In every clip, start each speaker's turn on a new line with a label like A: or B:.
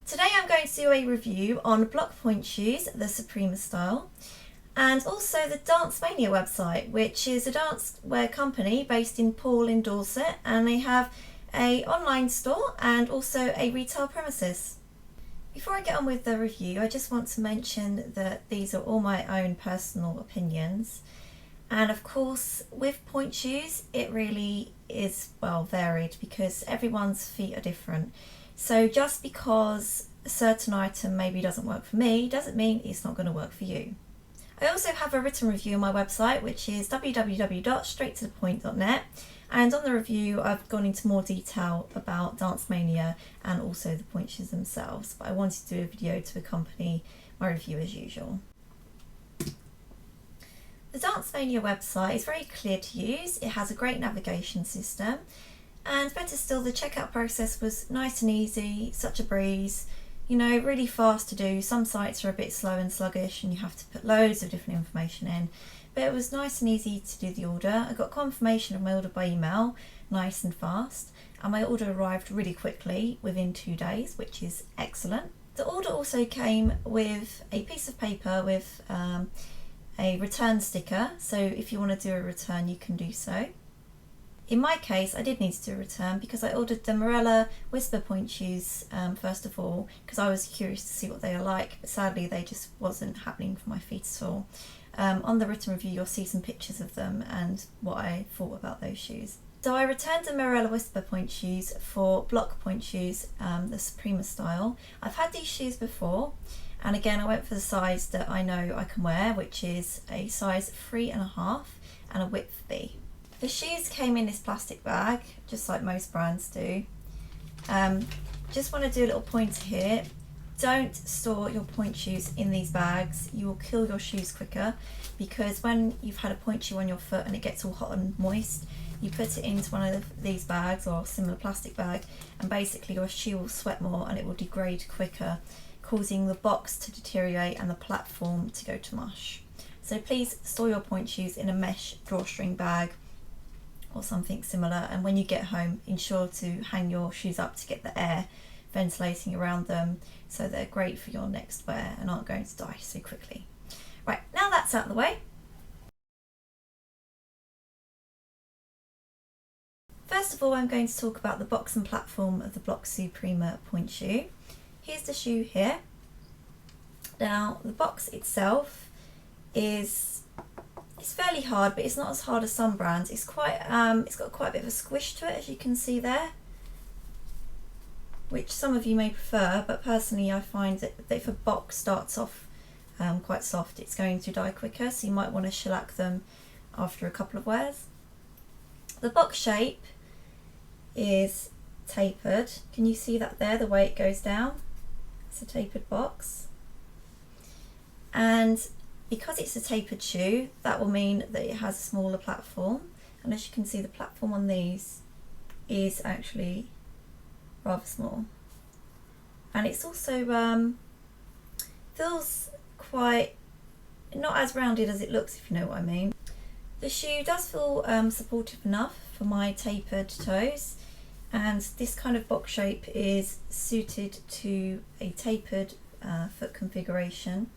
A: Today I'm going to do a review on Block Point shoes, the Suprema style, and also the Dance Mania website, which is a dance wear company based in Poole in Dorset, and they have an online store and also a retail premises. Before I get on with the review, I just want to mention that these are all my own personal opinions. And of course, with point shoes, it really is well varied because everyone's feet are different. So just because a certain item maybe doesn't work for me, doesn't mean it's not going to work for you. I also have a written review on my website, which is www.straighttothepoint.net. And on the review, I've gone into more detail about Dance Mania and also the point shoes themselves. But I wanted to do a video to accompany my review as usual. The Dance Mania website is very clear to use. It has a great navigation system, and better still, the checkout process was nice and easy, such a breeze, you know, really fast to do. Some sites are a bit slow and sluggish and you have to put loads of different information in, but it was nice and easy to do the order. I got confirmation of my order by email, nice and fast, and my order arrived really quickly within 2 days, which is excellent. The order also came with a piece of paper with a return sticker, so if you want to do a return you can do so. In my case, I did need to do a return because I ordered the Morella Whisper Point shoes first of all because I was curious to see what they are like, but sadly they just wasn't happening for my feet at all. On the written review you'll see some pictures of them and what I thought about those shoes. So I returned the Morella Whisper Point shoes for Block Point shoes, the Suprema style. I've had these shoes before, and again I went for the size that I know I can wear, which is a size 3.5 and a width B. The shoes came in this plastic bag, just like most brands do. Just want to do a little pointer here. Don't store your point shoes in these bags. You will kill your shoes quicker, because when you've had a point shoe on your foot and it gets all hot and moist, you put it into one of these bags or a similar plastic bag, and basically your shoe will sweat more and it will degrade quicker, causing the box to deteriorate and the platform to go to mush. So please store your point shoes in a mesh drawstring bag or something similar, and when you get home ensure to hang your shoes up to get the air ventilating around them, so they're great for your next wear and aren't going to die so quickly. Right, now that's out of the way, first of all I'm going to talk about the box and platform of the Block Suprema point shoe. Here's the shoe here. Now the box itself is fairly hard, but it's not as hard as some brands. It's quite it's got quite a bit of a squish to it, as you can see there, which some of you may prefer, but personally I find that if a box starts off quite soft, it's going to die quicker, so you might want to shellac them after a couple of wears. The box shape is tapered. Can you see that there, the way it goes down? It's a tapered box, and because it's a tapered shoe, that will mean that it has a smaller platform, and as you can see the platform on these is actually rather small, and it's also feels quite not as rounded as it looks, if you know what I mean. The shoe does feel supportive enough for my tapered toes, and this kind of box shape is suited to a tapered foot configuration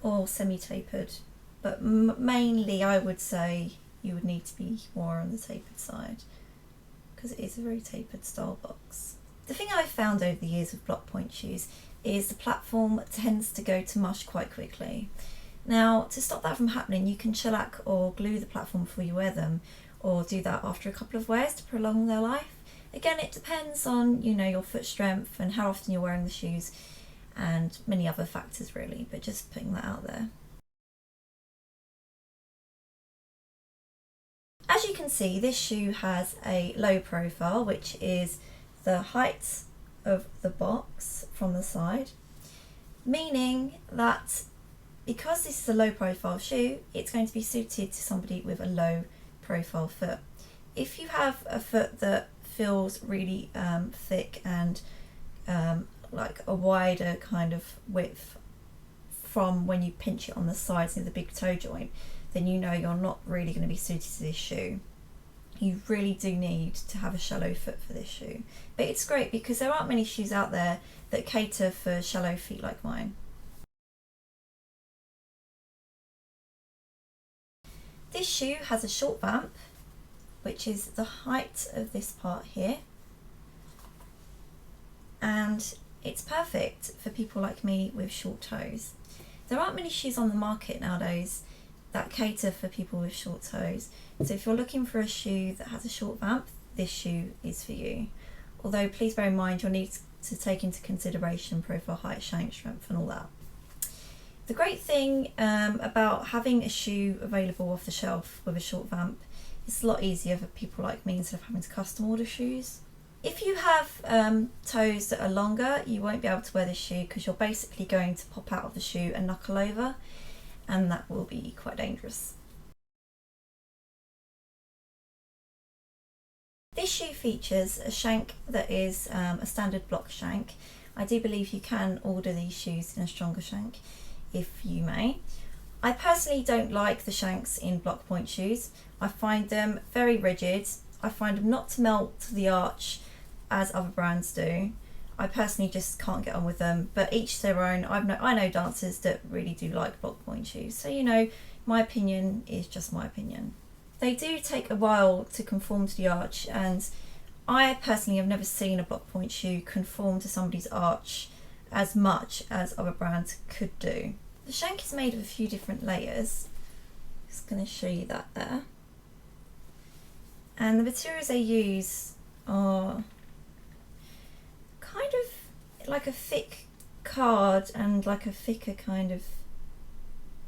A: or semi-tapered, but mainly I would say you would need to be more on the tapered side because it is a very tapered style box. The thing I've found over the years with Block Point shoes is the platform tends to go to mush quite quickly. Now, to stop that from happening, you can shellac or glue the platform before you wear them, or do that after a couple of wears to prolong their life. Again, it depends on, you know, your foot strength and how often you're wearing the shoes and many other factors really, but just putting that out there. As you can see, this shoe has a low profile, which is the height of the box from the side, meaning that because this is a low profile shoe, it's going to be suited to somebody with a low profile foot. If you have a foot that feels really thick and like a wider kind of width from when you pinch it on the sides near the big toe joint, then you know you're not really going to be suited to this shoe. you really do need to have a shallow foot for this shoe. But it's great because there aren't many shoes out there that cater for shallow feet like mine. This shoe has a short vamp, which is the height of this part here, and it's perfect for people like me with short toes. There aren't many shoes on the market nowadays that cater for people with short toes, so if you're looking for a shoe that has a short vamp, this shoe is for you. Although please bear in mind you'll need to take into consideration profile height, shank strength and all that. The great thing about having a shoe available off the shelf with a short vamp, it's a lot easier for people like me instead of having to custom order shoes. If you have toes that are longer, you won't be able to wear this shoe because you're basically going to pop out of the shoe and knuckle over, and that will be quite dangerous. This shoe features a shank that is a standard block shank. I do believe you can order these shoes in a stronger shank if you may. I personally don't like the shanks in block point shoes. I find them very rigid. I find them not to melt to the arch as other brands do. I personally just can't get on with them, but each their own. I know dancers that really do like block point shoes, so you know, my opinion is just my opinion. They do take a while to conform to the arch, and I personally have never seen a block point shoe conform to somebody's arch as much as other brands could do. The shank is made of a few different layers. Just going to show you that there. And the materials they use are kind of like a thick card and like a thicker kind of,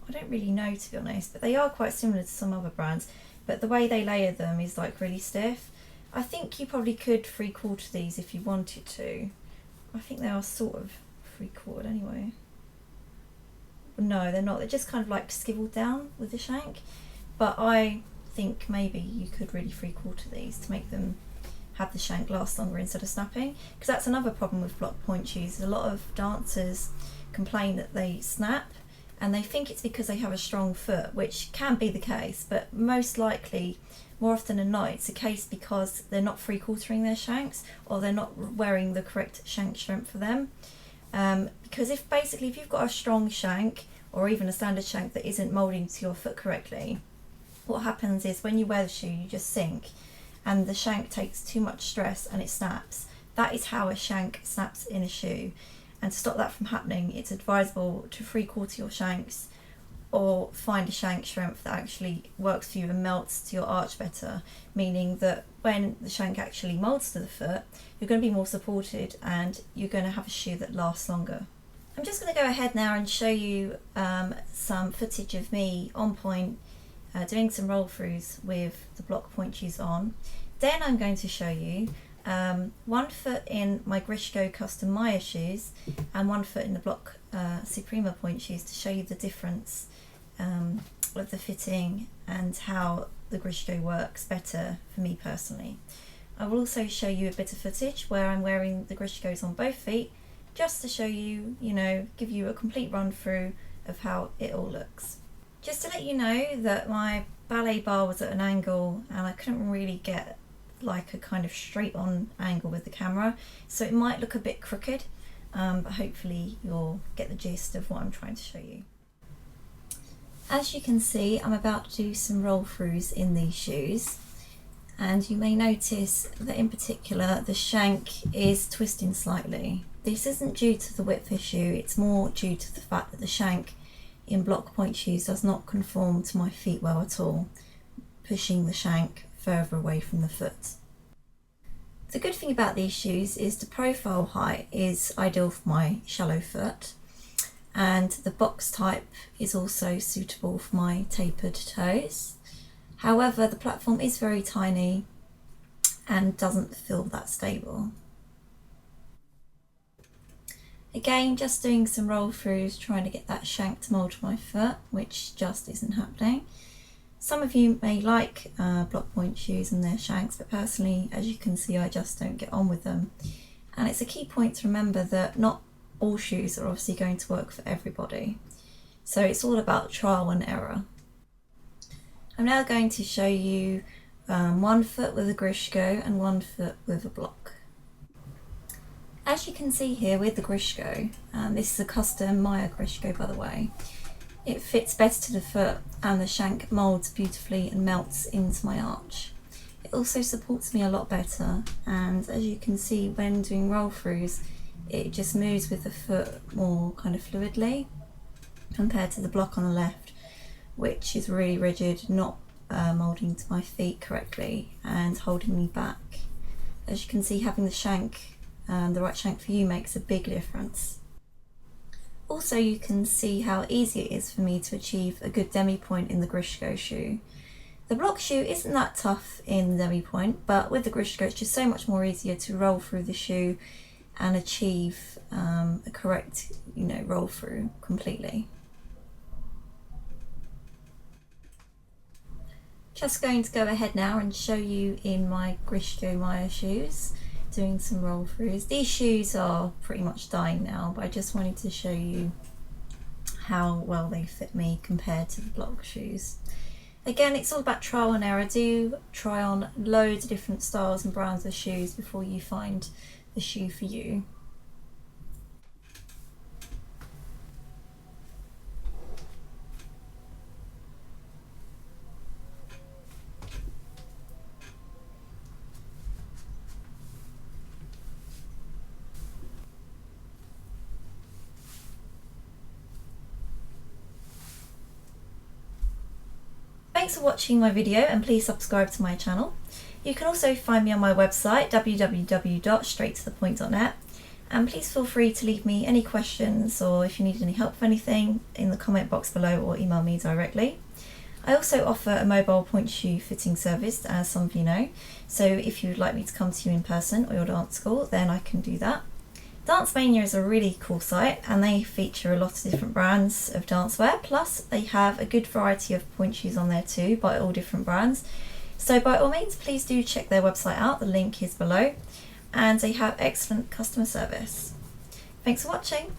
A: I don't really know to be honest, but they are quite similar to some other brands, but the way they layer them is like really stiff. I think you probably could 3/4 these if you wanted to. I think they are sort of 3/4 anyway. No, they're not. They're just kind of like skiveled down with the shank. But I think maybe you could really 3/4 these to make them have the shank last longer instead of snapping. Because that's another problem with block point shoes. A lot of dancers complain that they snap, and they think it's because they have a strong foot, which can be the case, but most likely, more often than not, it's the case because they're not 3/4ing their shanks, or they're not wearing the correct shank strength for them. Because if you've got a strong shank or even a standard shank that isn't moulding to your foot correctly, what happens is when you wear the shoe you just sink and the shank takes too much stress and it snaps. That is how a shank snaps in a shoe, and to stop that from happening it's advisable to 3/4 your shanks or find a shank strength that actually works for you and melts to your arch better, meaning that when the shank actually moulds to the foot, you're going to be more supported and you're going to have a shoe that lasts longer. I'm just going to go ahead now and show you some footage of me on point doing some roll throughs with the block point shoes on. Then I'm going to show you one foot in my Grishko Custom Maya shoes and one foot in the block Suprema point shoes to show you the difference of the fitting and how the Grishko works better for me personally. I will also show you a bit of footage where I'm wearing the Grishkos on both feet, just to show you, give you a complete run through of how it all looks. Just to let you know that my ballet bar was at an angle and I couldn't really get like a kind of straight on angle with the camera, so it might look a bit crooked, but hopefully you'll get the gist of what I'm trying to show you. As you can see, I'm about to do some roll throughs in these shoes, and you may notice that in particular the shank is twisting slightly. This isn't due to the width issue, it's more due to the fact that the shank in block point shoes does not conform to my feet well at all, pushing the shank further away from the foot. The good thing about these shoes is the profile height is ideal for my shallow foot, and the box type is also suitable for my tapered toes. However, the platform is very tiny and doesn't feel that stable. Again, just doing some roll throughs, trying to get that shank to mould to my foot, which just isn't happening. Some of you may like block point shoes and their shanks, but personally, as you can see, I just don't get on with them. And it's a key point to remember that not all shoes are obviously going to work for everybody. So it's all about trial and error. I'm now going to show you one foot with a Grishko and one foot with a block. As you can see here with the Grishko, this is a custom Maya Grishko by the way, it fits better to the foot and the shank moulds beautifully and melts into my arch. It also supports me a lot better, and as you can see when doing roll throughs, it just moves with the foot more kind of fluidly compared to the block on the left, which is really rigid, not moulding to my feet correctly and holding me back. As you can see, having the shank, the right shank for you, makes a big difference. Also, you can see how easy it is for me to achieve a good demi-point in the Grishko shoe. The block shoe isn't that tough in the demi-point, but with the Grishko it's just so much more easier to roll through the shoe and achieve a correct, roll through completely. Just going to go ahead now and show you in my Grishko Maya shoes, doing some roll throughs. These shoes are pretty much dying now, but I just wanted to show you how well they fit me compared to the block shoes. Again, it's all about trial and error. Do try on loads of different styles and brands of shoes before you find the shoe for you. Thanks for watching my video, and please subscribe to my channel. You can also find me on my website www.straighttothepoint.net, and please feel free to leave me any questions or if you need any help with anything in the comment box below or email me directly. I also offer a mobile point shoe fitting service, as some of you know, so if you would like me to come to you in person or your dance school, then I can do that. Dance Mania is a really cool site, and they feature a lot of different brands of dancewear, plus they have a good variety of point shoes on there too by all different brands. So by all means, please do check their website out, the link is below, and they have excellent customer service. Thanks for watching.